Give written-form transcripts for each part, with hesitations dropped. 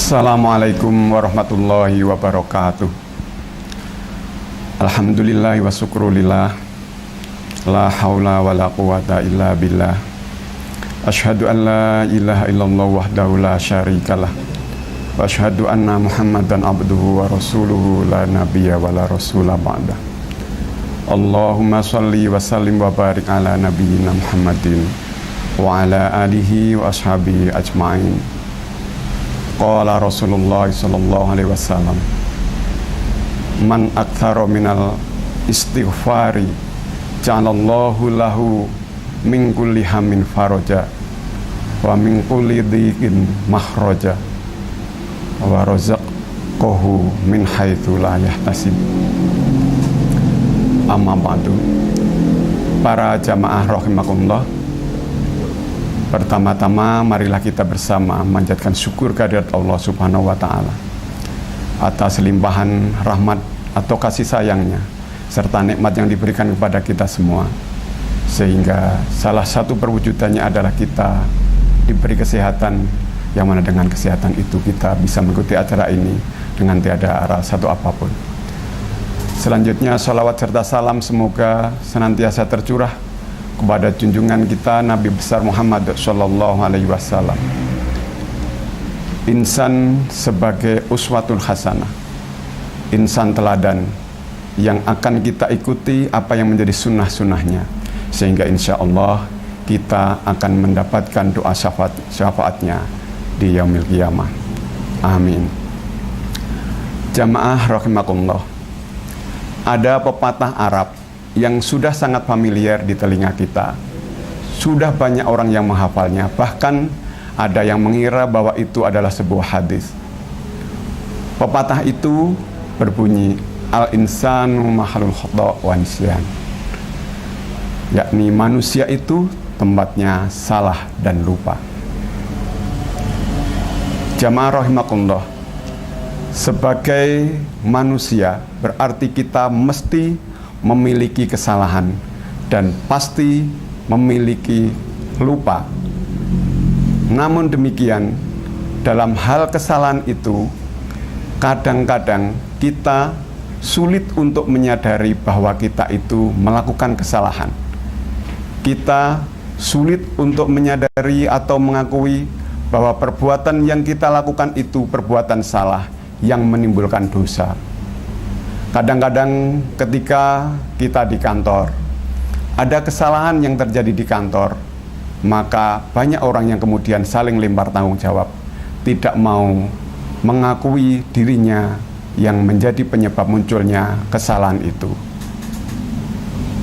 Assalamualaikum warahmatullahi wabarakatuh. Alhamdulillah wa syukrulillah. La haula wa la quwata illa billah. Asyhadu an la ilaha illallah wahdahu la syarikalah. Wa asyhadu anna Muhammadan abduhu wa rasuluhu la nabiyya wa la rasula ba'da. Allahumma shalli wa sallim wa barik ala nabiyyina Muhammadin wa ala alihi wa ashabihi ajma'in. Qala Rasulullah sallallahu alaihi wasallam, man aktsara minal istighfari ja'alallahu lahu min kulli hammin faraja wa min kulli dhiqin makhraja wa razaqahu min haitsu la yahtasib. Amma ba'du. Para jamaah rahimakumullah, pertama-tama marilah kita bersama manjatkan syukur kehadirat Allah Subhanahu wa taala atas limpahan rahmat atau kasih sayangnya serta nikmat yang diberikan kepada kita semua, sehingga salah satu perwujudannya adalah kita diberi kesehatan, yang mana dengan kesehatan itu kita bisa mengikuti acara ini dengan tiada rasa satu apapun. Selanjutnya salawat serta salam semoga senantiasa tercurah kepada junjungan kita Nabi besar Muhammad sallallahu alaihi wasallam, insan sebagai uswatul hasanah, insan teladan yang akan kita ikuti apa yang menjadi sunnah-sunnahnya, sehingga insya Allah kita akan mendapatkan doa syafaatnya di yaumil qiyamah. Amin. Jamaah rahimakumullah, ada pepatah Arab yang sudah sangat familiar di telinga kita. Sudah banyak orang yang menghafalnya, bahkan ada yang mengira bahwa itu adalah sebuah hadis. Pepatah itu berbunyi, al-insanu mahalul khata' wa nisyan, yakni manusia itu tempatnya salah dan lupa. Jamaah rahimakumullah, sebagai manusia berarti kita mesti memiliki kesalahan dan pasti memiliki lupa. Namun demikian, dalam hal kesalahan itu kadang-kadang kita sulit untuk menyadari bahwa kita itu melakukan kesalahan. Kita sulit untuk menyadari atau mengakui bahwa perbuatan yang kita lakukan itu perbuatan salah yang menimbulkan dosa. Kadang-kadang ketika kita di kantor, ada kesalahan yang terjadi di kantor, maka banyak orang yang kemudian saling lempar tanggung jawab, tidak mau mengakui dirinya yang menjadi penyebab munculnya kesalahan itu.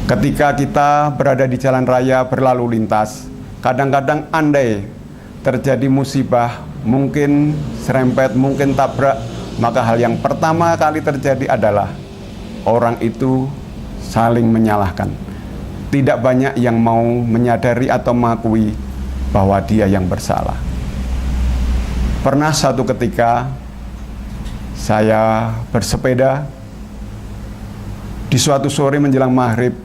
Ketika kita berada di jalan raya berlalu lintas, kadang-kadang andai terjadi musibah, mungkin serempet, mungkin tabrak, maka hal yang pertama kali terjadi adalah orang itu saling menyalahkan. Tidak banyak yang mau menyadari atau mengakui bahwa dia yang bersalah. Pernah satu ketika saya bersepeda di suatu sore menjelang maghrib.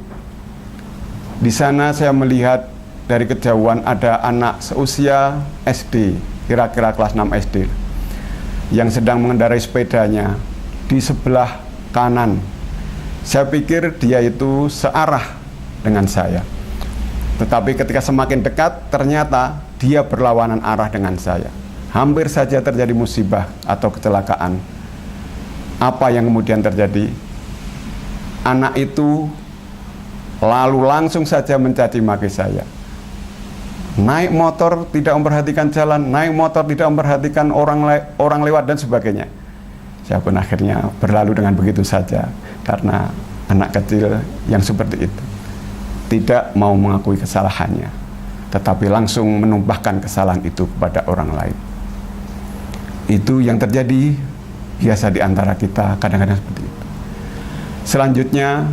Di sana saya melihat dari kejauhan ada anak seusia SD, kira-kira kelas 6 SD, yang sedang mengendarai sepedanya di sebelah kanan. Saya pikir dia itu searah dengan saya. Tetapi ketika semakin dekat, ternyata dia berlawanan arah dengan saya. Hampir saja terjadi musibah atau kecelakaan. Apa yang kemudian terjadi? Anak itu lalu langsung saja mencaci maki saya. Naik motor tidak memperhatikan jalan, naik motor tidak memperhatikan orang lewat dan sebagainya. Saya pun akhirnya berlalu dengan begitu saja, karena anak kecil yang seperti itu tidak mau mengakui kesalahannya, tetapi langsung menumpahkan kesalahan itu kepada orang lain. Itu yang terjadi biasa di antara kita, kadang-kadang seperti itu. Selanjutnya,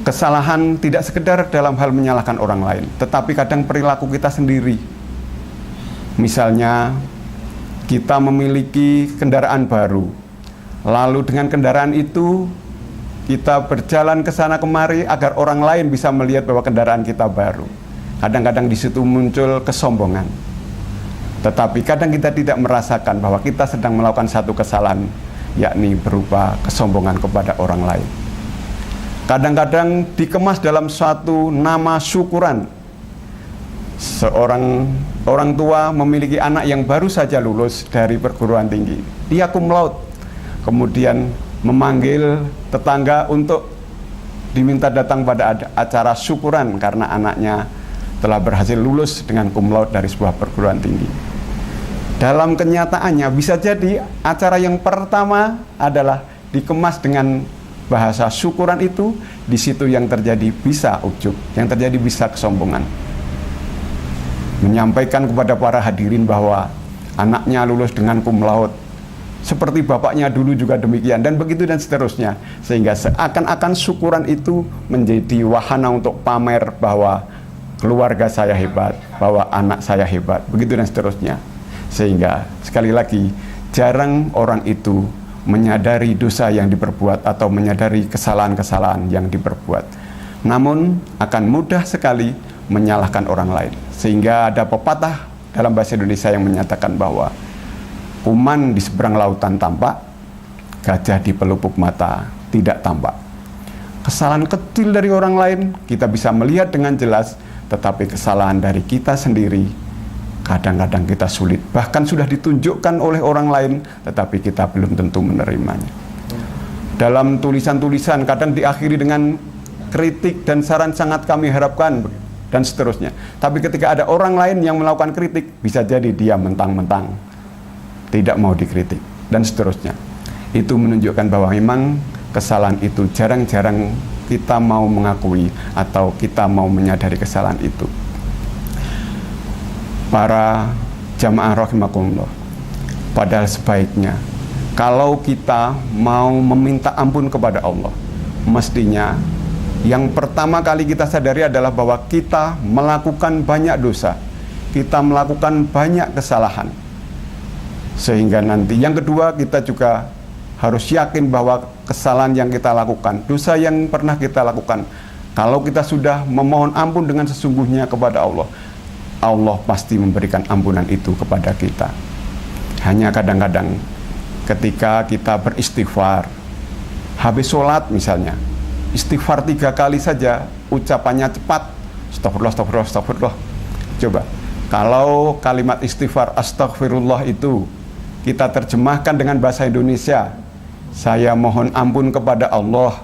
kesalahan tidak sekedar dalam hal menyalahkan orang lain, tetapi kadang perilaku kita sendiri. Misalnya, kita memiliki kendaraan baru, lalu dengan kendaraan itu kita berjalan ke sana kemari agar orang lain bisa melihat bahwa kendaraan kita baru. Kadang-kadang di situ muncul kesombongan. Tetapi kadang kita tidak merasakan bahwa kita sedang melakukan satu kesalahan, yakni berupa kesombongan kepada orang lain. Kadang-kadang dikemas dalam suatu nama syukuran. Seorang orang tua memiliki anak yang baru saja lulus dari perguruan tinggi, dia cum laude, kemudian memanggil tetangga untuk diminta datang pada acara syukuran karena anaknya telah berhasil lulus dengan cum laude dari sebuah perguruan tinggi. Dalam kenyataannya bisa jadi acara yang pertama adalah dikemas dengan bahasa syukuran itu, di situ yang terjadi bisa ujub, yang terjadi bisa kesombongan. Menyampaikan kepada para hadirin bahwa anaknya lulus dengan cum laude, seperti bapaknya dulu juga demikian, dan begitu dan seterusnya, sehingga seakan-akan syukuran itu menjadi wahana untuk pamer bahwa keluarga saya hebat, bahwa anak saya hebat, begitu dan seterusnya. Sehingga sekali lagi jarang orang itu menyadari dosa yang diperbuat atau menyadari kesalahan-kesalahan yang diperbuat, namun akan mudah sekali menyalahkan orang lain. Sehingga ada pepatah dalam bahasa Indonesia yang menyatakan bahwa kuman di seberang lautan tampak, gajah di pelupuk mata tidak tampak. Kesalahan kecil dari orang lain kita bisa melihat dengan jelas, tetapi kesalahan dari kita sendiri kadang-kadang kita sulit, bahkan sudah ditunjukkan oleh orang lain, tetapi kita belum tentu menerimanya. Dalam tulisan-tulisan kadang diakhiri dengan kritik dan saran sangat kami harapkan, dan seterusnya. Tapi ketika ada orang lain yang melakukan kritik, bisa jadi dia mentang-mentang tidak mau dikritik, dan seterusnya. Itu menunjukkan bahwa memang kesalahan itu jarang-jarang kita mau mengakui atau kita mau menyadari kesalahan itu. Para jamaah rahimakumullah, padahal sebaiknya kalau kita mau meminta ampun kepada Allah, mestinya yang pertama kali kita sadari adalah bahwa kita melakukan banyak dosa, kita melakukan banyak kesalahan. Sehingga nanti yang kedua, kita juga harus yakin bahwa kesalahan yang kita lakukan, dosa yang pernah kita lakukan, kalau kita sudah memohon ampun dengan sesungguhnya kepada Allah, Allah pasti memberikan ampunan itu kepada kita. Hanya kadang-kadang ketika kita beristighfar, habis sholat misalnya, istighfar 3 kali saja, ucapannya cepat, astagfirullah, astagfirullah, astagfirullah. Coba, kalau kalimat istighfar astagfirullah itu kita terjemahkan dengan bahasa Indonesia, saya mohon ampun kepada Allah,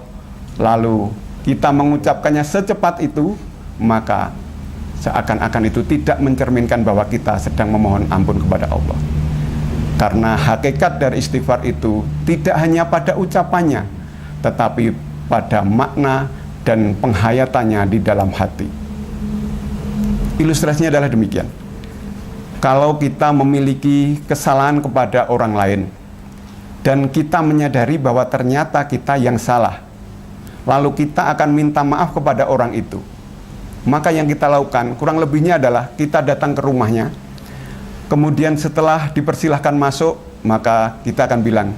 lalu kita mengucapkannya secepat itu, maka seakan-akan itu tidak mencerminkan bahwa kita sedang memohon ampun kepada Allah. Karena hakikat dari istighfar itu tidak hanya pada ucapannya, tetapi pada makna dan penghayatannya di dalam hati. Ilustrasinya adalah demikian. Kalau kita memiliki kesalahan kepada orang lain dan kita menyadari bahwa ternyata kita yang salah, lalu kita akan minta maaf kepada orang itu, maka yang kita lakukan kurang lebihnya adalah kita datang ke rumahnya, kemudian setelah dipersilahkan masuk, maka kita akan bilang,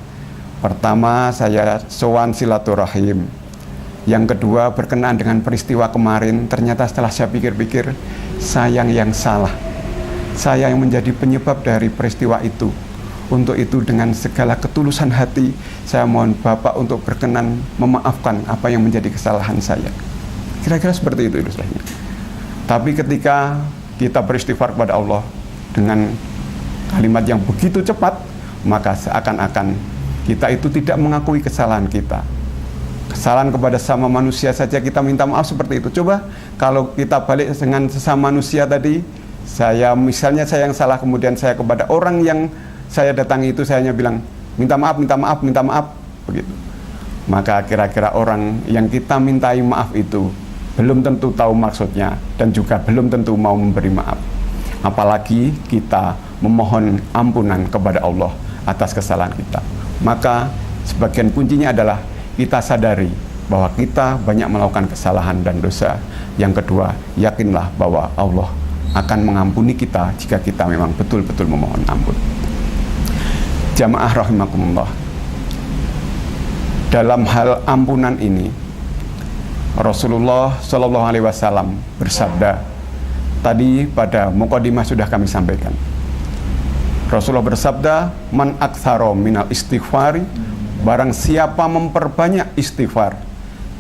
pertama saya sowan silaturahim, yang kedua berkenaan dengan peristiwa kemarin, ternyata setelah saya pikir-pikir, saya yang salah, saya yang menjadi penyebab dari peristiwa itu. Untuk itu dengan segala ketulusan hati, saya mohon Bapak untuk berkenan memaafkan apa yang menjadi kesalahan saya. Kira-kira seperti itu ilustrasinya. Tapi ketika kita beristighfar kepada Allah dengan kalimat yang begitu cepat, maka seakan-akan kita itu tidak mengakui kesalahan kita. Kesalahan kepada sama manusia saja kita minta maaf seperti itu. Coba kalau kita balik dengan sesama manusia tadi, misalnya saya yang salah, kemudian saya kepada orang yang saya datangi itu, saya hanya bilang minta maaf, minta maaf, minta maaf, begitu. Maka kira-kira orang yang kita mintai maaf itu belum tentu tahu maksudnya dan juga belum tentu mau memberi maaf. Apalagi kita memohon ampunan kepada Allah atas kesalahan kita. Maka sebagian kuncinya adalah kita sadari bahwa kita banyak melakukan kesalahan dan dosa. Yang kedua, yakinlah bahwa Allah akan mengampuni kita jika kita memang betul-betul memohon ampun. Jamaah rahimakumullah, dalam hal ampunan ini Rasulullah Shallallahu Alaihi Wasallam bersabda, tadi pada mukadimah sudah kami sampaikan, Rasulullah bersabda, man aktsara minal istighfari, barang siapa memperbanyak istighfar,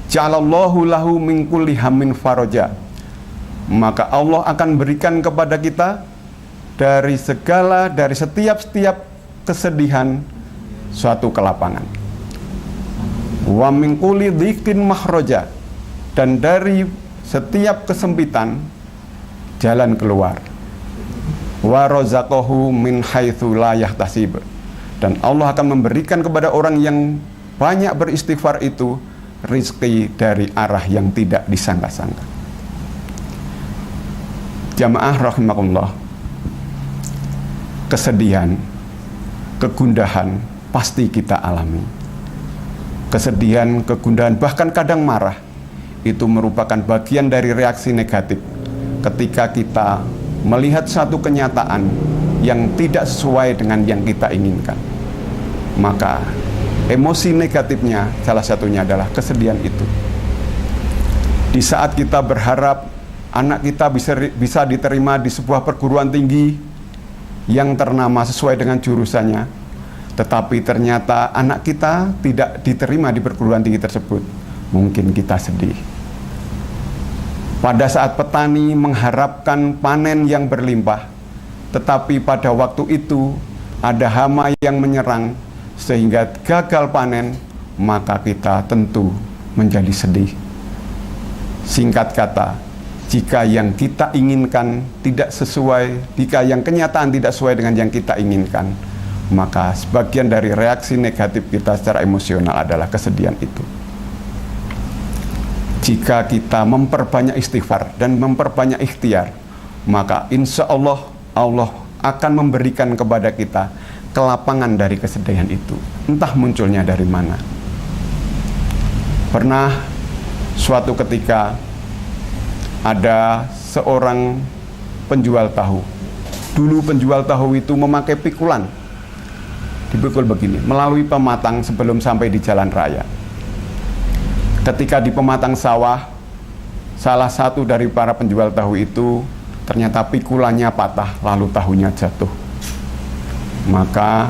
ja'alallahu lahu min kulli hammin faraja, maka Allah akan berikan kepada kita dari setiap kesedihan suatu kelapangan. Wa min kulli dhiqin makhraja, dan dari setiap kesempitan jalan keluar. Wa razaqahu min haitsu la yahtasib, dan Allah akan memberikan kepada orang yang banyak beristighfar itu rizki dari arah yang tidak disangka-sangka. Jamaah rahimakumullah, kesedihan, kegundahan pasti kita alami. Kesedihan, kegundahan, bahkan kadang marah, itu merupakan bagian dari reaksi negatif ketika kita melihat satu kenyataan yang tidak sesuai dengan yang kita inginkan. Maka emosi negatifnya salah satunya adalah kesedihan itu. Di saat kita berharap anak kita bisa diterima di sebuah perguruan tinggi yang ternama sesuai dengan jurusannya, tetapi ternyata anak kita tidak diterima di perguruan tinggi tersebut, mungkin kita sedih. Pada saat petani mengharapkan panen yang berlimpah, tetapi pada waktu itu ada hama yang menyerang sehingga gagal panen, maka kita tentu menjadi sedih. Singkat kata, jika yang kita inginkan tidak sesuai, jika yang kenyataan tidak sesuai dengan yang kita inginkan, maka sebagian dari reaksi negatif kita secara emosional adalah kesedihan itu. Jika kita memperbanyak istighfar dan memperbanyak ikhtiar, maka insya Allah Allah akan memberikan kepada kita kelapangan dari kesedihan itu, entah munculnya dari mana. Pernah suatu ketika ada seorang penjual tahu. Dulu penjual tahu itu memakai pikulan, dipikul begini melalui pematang sebelum sampai di jalan raya. Ketika di pematang sawah, salah satu dari para penjual tahu itu ternyata pikulannya patah, lalu tahunya jatuh. Maka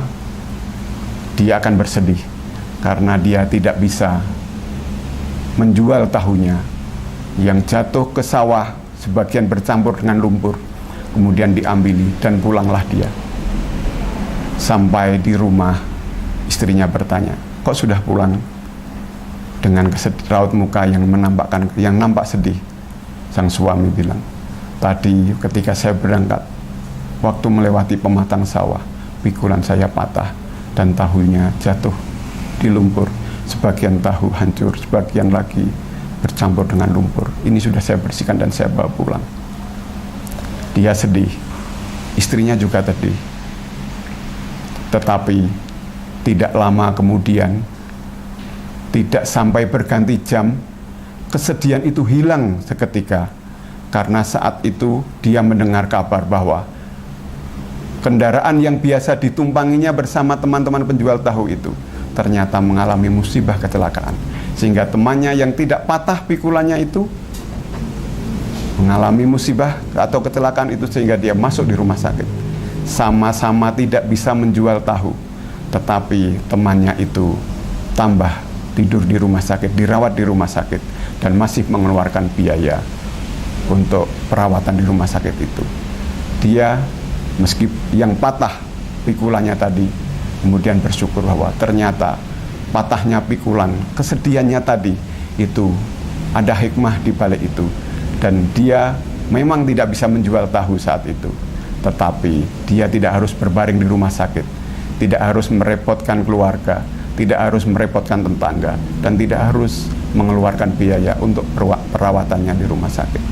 dia akan bersedih karena dia tidak bisa menjual tahunya yang jatuh ke sawah, sebagian bercampur dengan lumpur, kemudian diambili dan pulanglah dia. Sampai di rumah, istrinya bertanya, kok sudah pulang? Dengan raut muka yang nampak sedih. Sang suami bilang, tadi ketika saya berangkat, waktu melewati pematang sawah, pikulan saya patah dan tahunya jatuh di lumpur. Sebagian tahu hancur, sebagian lagi bercampur dengan lumpur. Ini sudah saya bersihkan dan saya bawa pulang. Dia sedih, istrinya juga sedih. Tetapi tidak lama kemudian, tidak sampai berganti jam, kesedihan itu hilang seketika. Karena saat itu dia mendengar kabar bahwa kendaraan yang biasa ditumpanginya bersama teman-teman penjual tahu itu ternyata mengalami musibah kecelakaan. Sehingga temannya yang tidak patah pikulannya itu mengalami musibah atau kecelakaan itu, sehingga dia masuk di rumah sakit. Sama-sama tidak bisa menjual tahu, tetapi temannya itu tambah tidur di rumah sakit, dirawat di rumah sakit, dan masih mengeluarkan biaya untuk perawatan di rumah sakit itu. Dia meski yang patah pikulannya tadi, kemudian bersyukur bahwa ternyata patahnya pikulan, kesedihannya tadi itu ada hikmah di balik itu, dan dia memang tidak bisa menjual tahu saat itu, tetapi dia tidak harus berbaring di rumah sakit, tidak harus merepotkan keluarga, tidak harus merepotkan tetangga, dan tidak harus mengeluarkan biaya untuk perawatannya di rumah sakit.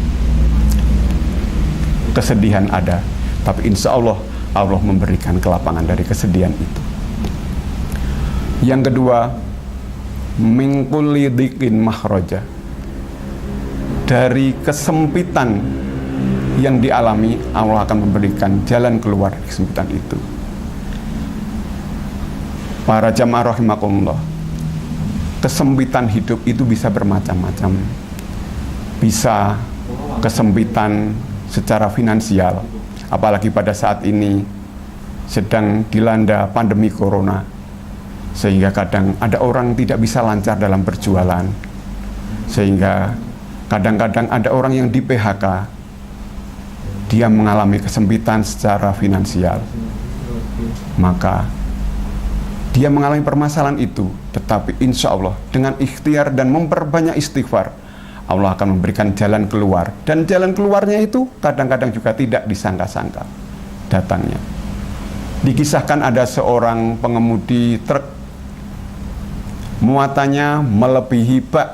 Kesedihan ada, tapi insya Allah Allah memberikan kelapangan dari kesedihan itu. Yang kedua, min kulli dhiqin makhraja, dari kesempitan yang dialami Allah akan memberikan jalan keluar dari kesempitan itu. Para jamaah rahimakumullah, kesempitan hidup itu bisa bermacam-macam. Bisa kesempitan secara finansial, apalagi pada saat ini sedang dilanda pandemi corona, sehingga kadang ada orang tidak bisa lancar dalam berjualan, sehingga kadang-kadang ada orang yang di PHK, dia mengalami kesempitan secara finansial, maka dia mengalami permasalahan itu. Tetapi insya Allah dengan ikhtiar dan memperbanyak istighfar, Allah akan memberikan jalan keluar. Dan jalan keluarnya itu kadang-kadang juga tidak disangka-sangka datangnya. Dikisahkan ada seorang pengemudi truk, muatannya melebihi bak.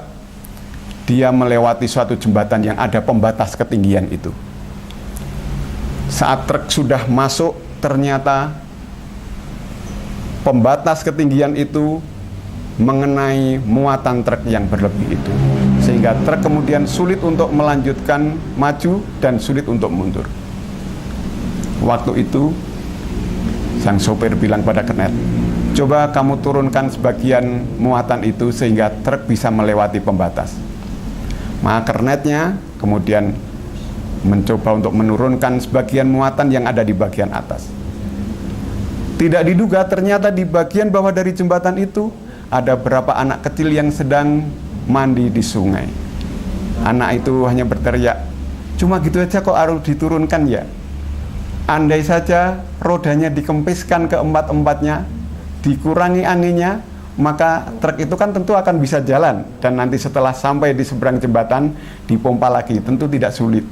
Dia melewati suatu jembatan yang ada pembatas ketinggian itu. Saat truk sudah masuk, ternyata pembatas ketinggian itu mengenai muatan truk yang berlebih itu, sehingga truk kemudian sulit untuk melanjutkan maju dan sulit untuk mundur. Waktu itu sang sopir bilang pada kernet, coba kamu turunkan sebagian muatan itu sehingga truk bisa melewati pembatas. Maka kernetnya kemudian mencoba untuk menurunkan sebagian muatan yang ada di bagian atas. Tidak diduga ternyata di bagian bawah dari jembatan itu ada beberapa anak kecil yang sedang mandi di sungai. Anak itu hanya berteriak, cuma gitu aja kok harus diturunkan ya. Andai saja rodanya dikempiskan ke empat-empatnya, dikurangi anginnya, maka truk itu kan tentu akan bisa jalan. Dan nanti setelah sampai di seberang jembatan, dipompa lagi, tentu tidak sulit.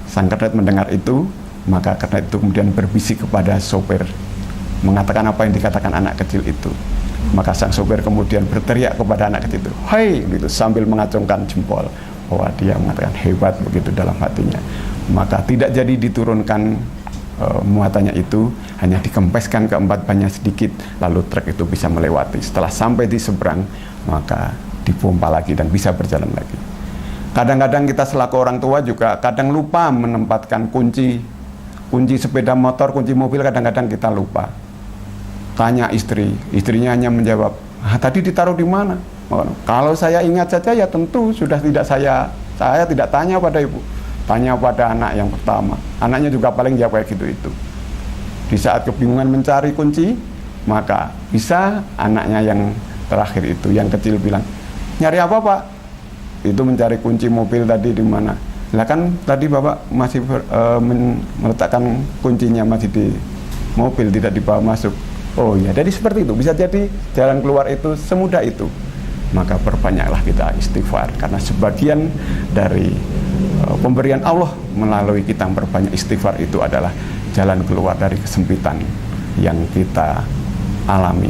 Sang kernet mendengar itu, maka kernet itu kemudian berbisik kepada sopir, mengatakan apa yang dikatakan anak kecil itu. Maka sang sopir kemudian berteriak kepada anak kecil itu, "Hai!" gitu, sambil mengacungkan jempol, bahwa dia mengatakan hebat begitu dalam hatinya. Maka tidak jadi diturunkan muatannya itu, hanya dikempeskan ke empat banyak sedikit, lalu truk itu bisa melewati. Setelah sampai di seberang, maka dipompa lagi dan bisa berjalan lagi. Kadang-kadang kita selaku orang tua juga kadang lupa menempatkan kunci sepeda motor, kunci mobil, kadang-kadang kita lupa. Tanya istri, istrinya hanya menjawab, tadi ditaruh di mana? Kalau saya ingat saja ya tentu sudah tidak saya tidak tanya pada ibu, tanya pada anak yang pertama. Anaknya juga paling jawab kayak gitu itu. Di saat kebingungan mencari kunci, maka bisa anaknya yang terakhir itu, yang kecil bilang, nyari apa pak? Itu mencari kunci mobil tadi di mana? Lah kan tadi bapak masih meletakkan kuncinya masih di mobil, tidak dibawa masuk. Oh iya, jadi seperti itu. Bisa jadi jalan keluar itu semudah itu. Maka perbanyaklah kita istighfar, karena sebagian dari pemberian Allah melalui kita memperbanyak istighfar itu adalah jalan keluar dari kesempitan yang kita alami.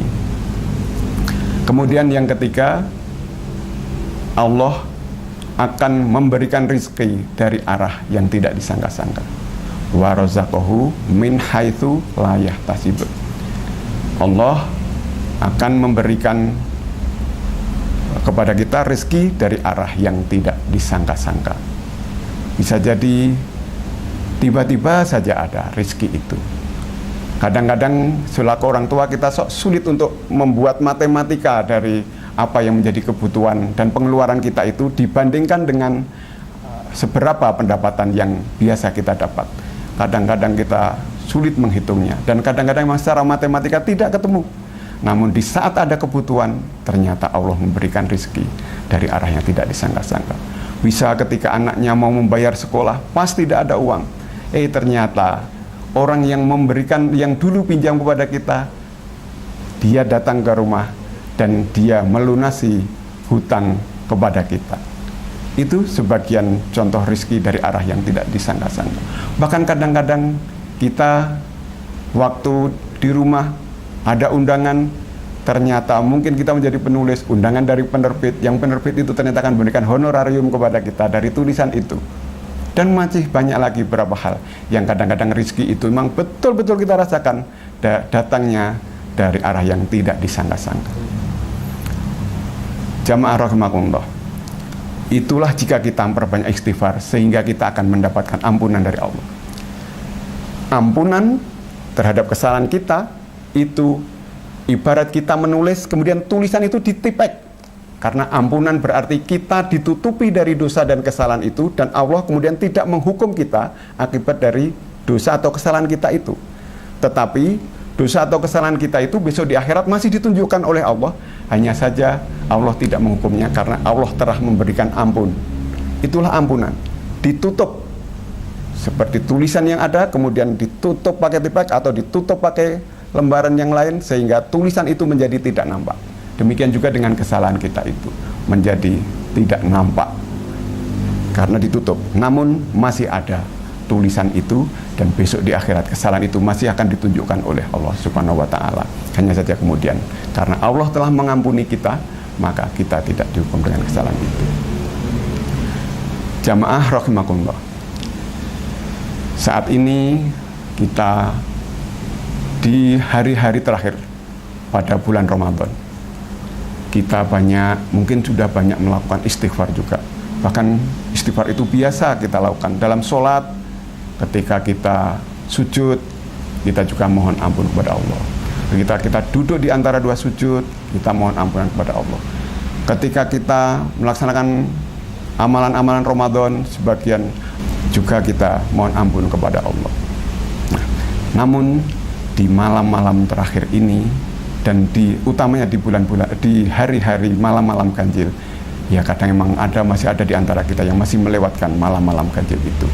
Kemudian yang ketiga, Allah akan memberikan rizki dari arah yang tidak disangka-sangka. Wa razaqahu min haitsu la yahtasib. Allah akan memberikan kepada kita rezeki dari arah yang tidak disangka-sangka. Bisa jadi tiba-tiba saja ada rezeki itu. Kadang-kadang selaku orang tua kita sulit untuk membuat matematika dari apa yang menjadi kebutuhan dan pengeluaran kita itu dibandingkan dengan seberapa pendapatan yang biasa kita dapat. Kadang-kadang kita sulit menghitungnya, dan kadang-kadang memang secara matematika tidak ketemu. Namun di saat ada kebutuhan, ternyata Allah memberikan rezeki dari arah yang tidak disangka-sangka. Bisa ketika anaknya mau membayar sekolah, pas tidak ada uang. Ternyata orang yang memberikan, yang dulu pinjam kepada kita, dia datang ke rumah dan dia melunasi hutang kepada kita. Itu sebagian contoh rezeki dari arah yang tidak disangka-sangka. Bahkan kadang-kadang kita waktu di rumah ada undangan, ternyata mungkin kita menjadi penulis undangan dari penerbit, yang penerbit itu ternyata akan memberikan honorarium kepada kita dari tulisan itu. Dan masih banyak lagi beberapa hal yang kadang-kadang rezeki itu memang betul-betul kita rasakan datangnya dari arah yang tidak disangka-sangka. Jamaah rahimakumullah, itulah jika kita memperbanyak istighfar, sehingga kita akan mendapatkan ampunan dari Allah. Ampunan terhadap kesalahan kita itu ibarat kita menulis, kemudian tulisan itu ditipek. Karena ampunan berarti kita ditutupi dari dosa dan kesalahan itu, dan Allah kemudian tidak menghukum kita akibat dari dosa atau kesalahan kita itu. Tetapi dosa atau kesalahan kita itu besok di akhirat masih ditunjukkan oleh Allah. Hanya saja Allah tidak menghukumnya karena Allah telah memberikan ampun. Itulah ampunan. Ditutup seperti tulisan yang ada, kemudian ditutup pakai tiplek atau ditutup pakai lembaran yang lain sehingga tulisan itu menjadi tidak nampak. Demikian juga dengan kesalahan kita itu menjadi tidak nampak karena ditutup. Namun masih ada tulisan itu, dan besok di akhirat kesalahan itu masih akan ditunjukkan oleh Allah Subhanahu wa taala. Hanya saja kemudian karena Allah telah mengampuni kita, maka kita tidak dihukum dengan kesalahan itu. Jamaah rahimakumullah. Saat ini kita di hari-hari terakhir pada bulan Ramadan. Kita mungkin sudah banyak melakukan istighfar juga. Bahkan istighfar itu biasa kita lakukan dalam sholat, ketika kita sujud, kita juga mohon ampun kepada Allah. Ketika kita duduk di antara dua sujud, kita mohon ampunan kepada Allah. Ketika kita melaksanakan amalan-amalan Ramadan, sebagian juga kita mohon ampun kepada Allah. Nah, namun di malam-malam terakhir ini dan utamanya di hari-hari malam-malam ganjil, ya kadang memang masih ada di antara kita yang masih melewatkan malam-malam ganjil itu.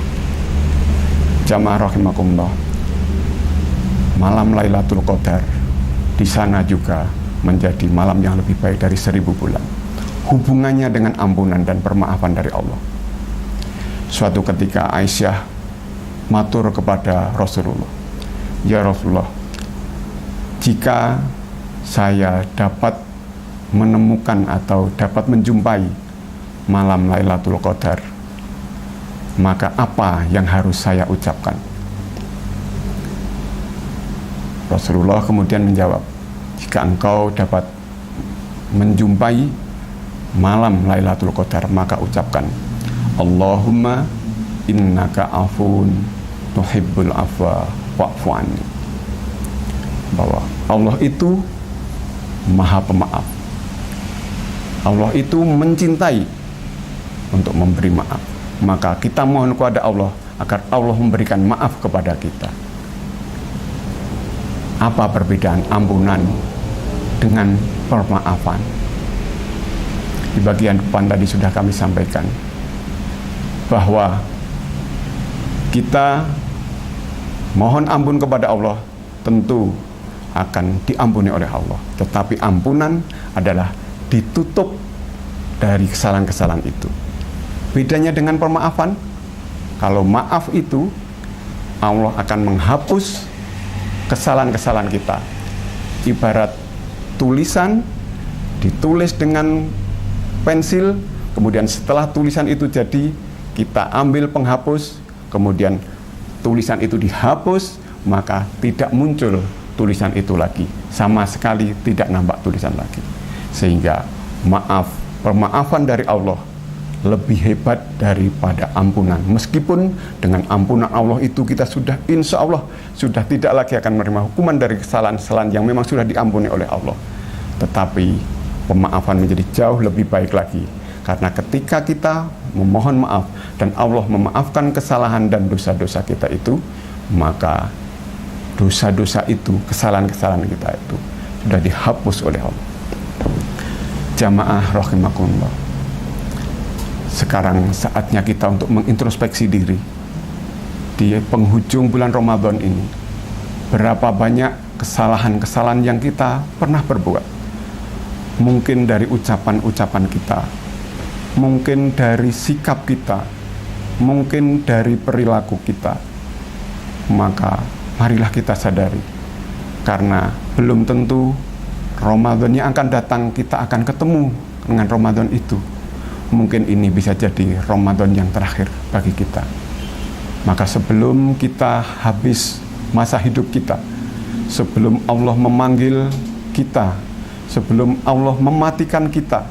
Jamaah rahimakumullah, malam Lailatul Qadar di sana juga menjadi malam yang lebih baik dari 1000 bulan. Hubungannya dengan ampunan dan permaafan dari Allah. Suatu ketika Aisyah matur kepada Rasulullah, "Ya Rasulullah, jika saya dapat menemukan atau dapat menjumpai malam Lailatul Qadar, maka apa yang harus saya ucapkan?" Rasulullah kemudian menjawab, "Jika engkau dapat menjumpai malam Lailatul Qadar, maka ucapkan, Allahumma innaka afun tuhibbul afwa wa'fu anni." Bahwa Allah itu Maha Pemaaf. Allah itu mencintai untuk memberi maaf. Maka kita mohon kepada Allah agar Allah memberikan maaf kepada kita. Apa perbedaan ampunan dengan permaafan? Di bagian depan tadi sudah kami sampaikan bahwa kita mohon ampun kepada Allah tentu akan diampuni oleh Allah. Tetapi ampunan adalah ditutup dari kesalahan-kesalahan itu. Bedanya dengan permaafan, kalau maaf itu Allah akan menghapus kesalahan-kesalahan kita. Ibarat tulisan ditulis dengan pensil, kemudian setelah tulisan itu jadi, kita ambil penghapus, kemudian tulisan itu dihapus, maka tidak muncul tulisan itu lagi, sama sekali tidak nampak tulisan lagi. Sehingga permaafan dari Allah lebih hebat daripada ampunan. Meskipun dengan ampunan Allah itu kita sudah insya Allah sudah tidak lagi akan menerima hukuman dari kesalahan-kesalahan yang memang sudah diampuni oleh Allah. Tetapi pemaafan menjadi jauh lebih baik lagi, karena ketika kita memohon maaf dan Allah memaafkan kesalahan dan dosa-dosa kita itu, maka dosa-dosa itu, kesalahan-kesalahan kita itu sudah dihapus oleh Allah. Jamaah rahimakumullah, sekarang saatnya kita untuk mengintrospeksi diri di penghujung bulan Ramadan ini. Berapa banyak kesalahan-kesalahan yang kita pernah berbuat? Mungkin dari ucapan-ucapan kita, mungkin dari sikap kita, mungkin dari perilaku kita. Maka marilah kita sadari, karena belum tentu Ramadan yang akan datang kita akan ketemu dengan Ramadan itu. Mungkin ini bisa jadi Ramadan yang terakhir bagi kita. Maka sebelum kita habis masa hidup kita, sebelum Allah memanggil kita, sebelum Allah mematikan kita,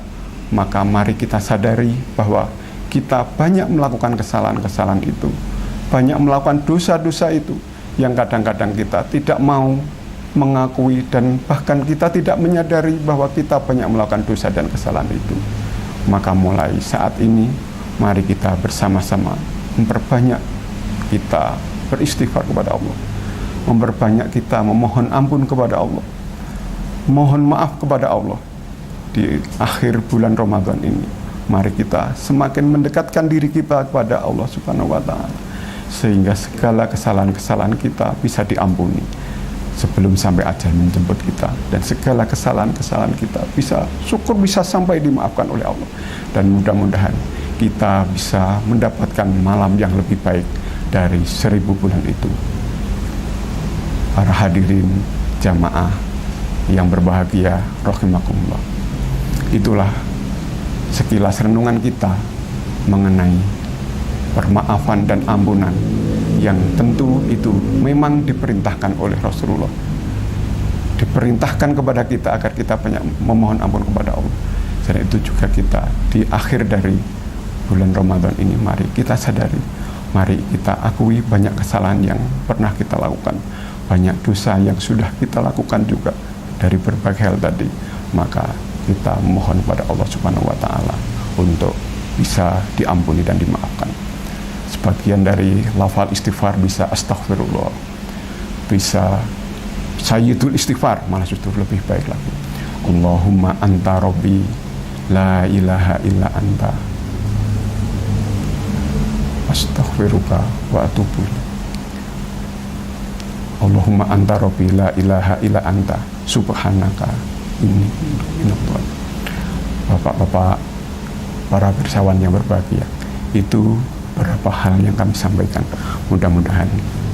maka mari kita sadari bahwa kita banyak melakukan kesalahan-kesalahan itu, banyak melakukan dosa-dosa itu, yang kadang-kadang kita tidak mau mengakui, dan bahkan kita tidak menyadari bahwa kita banyak melakukan dosa dan kesalahan itu. Maka mulai saat ini, mari kita bersama-sama memperbanyak kita beristighfar kepada Allah. memperbanyak kita memohon ampun kepada Allah, mohon maaf kepada Allah di akhir bulan Ramadan ini. Mari kita semakin mendekatkan diri kita kepada Allah Subhanahu wa Ta'ala, sehingga segala kesalahan-kesalahan kita bisa diampuni sebelum sampai ajal menjemput kita, dan segala kesalahan-kesalahan kita bisa sampai dimaafkan oleh Allah. Dan mudah-mudahan kita bisa mendapatkan malam yang lebih baik dari 1000 bulan itu. Para hadirin jamaah yang berbahagia rahimakumullah, itulah sekilas renungan kita mengenai permaafan dan ampunan yang tentu itu memang diperintahkan oleh Rasulullah, diperintahkan kepada kita agar kita banyak memohon ampun kepada Allah. Dan itu juga kita di akhir dari bulan Ramadan ini, mari kita sadari, mari kita akui banyak kesalahan yang pernah kita lakukan, banyak dosa yang sudah kita lakukan juga dari berbagai hal tadi. Maka kita mohon kepada Allah Subhanahu wa Ta'ala untuk bisa diampuni dan dimaafkan. Sebagian dari lafal istighfar bisa astaghfirullah, bisa sayyidul istighfar, malah justru lebih baik lagi. Allahumma anta rabbi la ilaha illa anta astaghfiruka wa atubu ilaik. Allahumma anta rabbi la ilaha illa anta subhanaka inni kuntu. Bapak-bapak, para pirsawan yang berbahagia, itu beberapa hal yang kami sampaikan. Mudah-mudahan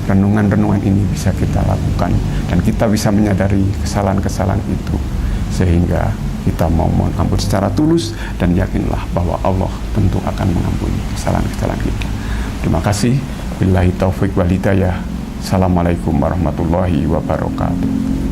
renungan-renungan ini bisa kita lakukan dan kita bisa menyadari kesalahan-kesalahan itu, sehingga kita mau mohon ampun secara tulus dan yakinlah bahwa Allah tentu akan mengampuni kesalahan-kesalahan kita. Terima kasih. Billahi taufik wal hidayah. Assalamualaikum warahmatullahi wabarakatuh.